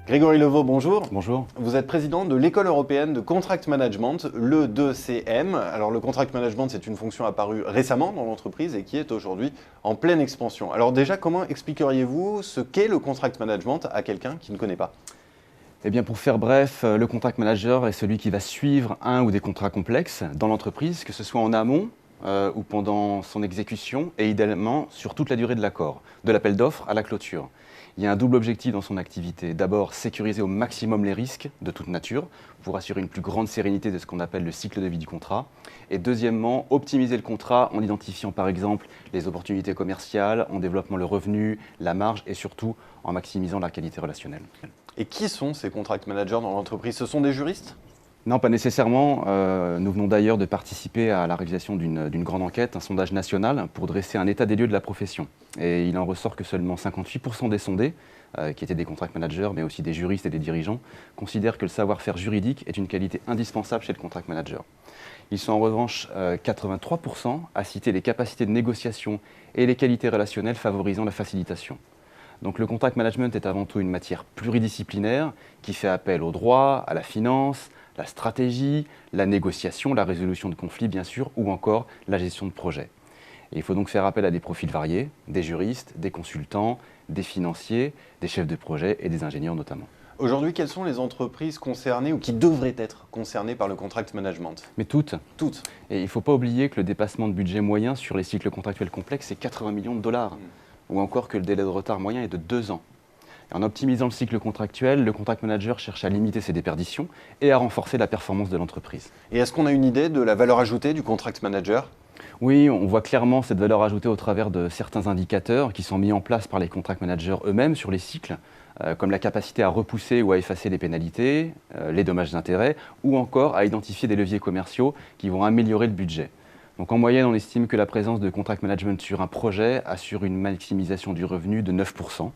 Grégory Levaux, bonjour. Bonjour. Vous êtes président de l'École européenne de Contract Management, l'E2CM. Alors le Contract Management, c'est une fonction apparue récemment dans l'entreprise et qui est aujourd'hui en pleine expansion. Alors déjà, comment expliqueriez-vous ce qu'est le Contract Management à quelqu'un qui ne connaît pas ? Eh bien, pour faire bref, le contract manager est celui qui va suivre un ou des contrats complexes dans l'entreprise, que ce soit en amont ou pendant son exécution, et idéalement sur toute la durée de l'accord, de l'appel d'offres à la clôture. Il y a un double objectif dans son activité. D'abord, sécuriser au maximum les risques de toute nature pour assurer une plus grande sérénité de ce qu'on appelle le cycle de vie du contrat. Et deuxièmement, optimiser le contrat en identifiant par exemple les opportunités commerciales, en développant le revenu, la marge et surtout en maximisant la qualité relationnelle. Et qui sont ces contract managers dans l'entreprise ? Ce sont des juristes ? Non, pas nécessairement. Nous venons d'ailleurs de participer à la réalisation d'une grande enquête, un sondage national, pour dresser un état des lieux de la profession. Et il en ressort que seulement 58% des sondés, qui étaient des contract managers, mais aussi des juristes et des dirigeants, considèrent que le savoir-faire juridique est une qualité indispensable chez le contract manager. Ils sont en revanche 83% à citer les capacités de négociation et les qualités relationnelles favorisant la facilitation. Donc le contract management est avant tout une matière pluridisciplinaire qui fait appel au droit, à la finance, la stratégie, la négociation, la résolution de conflits bien sûr, ou encore la gestion de projets. Et il faut donc faire appel à des profils variés, des juristes, des consultants, des financiers, des chefs de projet et des ingénieurs notamment. Aujourd'hui, quelles sont les entreprises concernées ou qui devraient être concernées par le contract management ? Mais toutes. Toutes. Et il ne faut pas oublier que le dépassement de budget moyen sur les cycles contractuels complexes, c'est 80 millions de dollars. Ou encore que le délai de retard moyen est de 2 ans. Et en optimisant le cycle contractuel, le contract manager cherche à limiter ses déperditions et à renforcer la performance de l'entreprise. Et est-ce qu'on a une idée de la valeur ajoutée du contract manager ? Oui, on voit clairement cette valeur ajoutée au travers de certains indicateurs qui sont mis en place par les contract managers eux-mêmes sur les cycles, comme la capacité à repousser ou à effacer les pénalités, les dommages d'intérêt, ou encore à identifier des leviers commerciaux qui vont améliorer le budget. Donc en moyenne, on estime que la présence de contract management sur un projet assure une maximisation du revenu de 9%.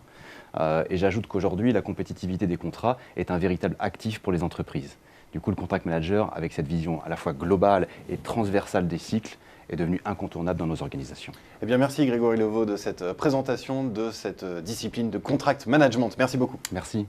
Et j'ajoute qu'aujourd'hui, la compétitivité des contrats est un véritable actif pour les entreprises. Du coup, le contract manager, avec cette vision à la fois globale et transversale des cycles, est devenu incontournable dans nos organisations. Eh bien, merci Grégory Levaux de cette présentation de cette discipline de contract management. Merci beaucoup. Merci.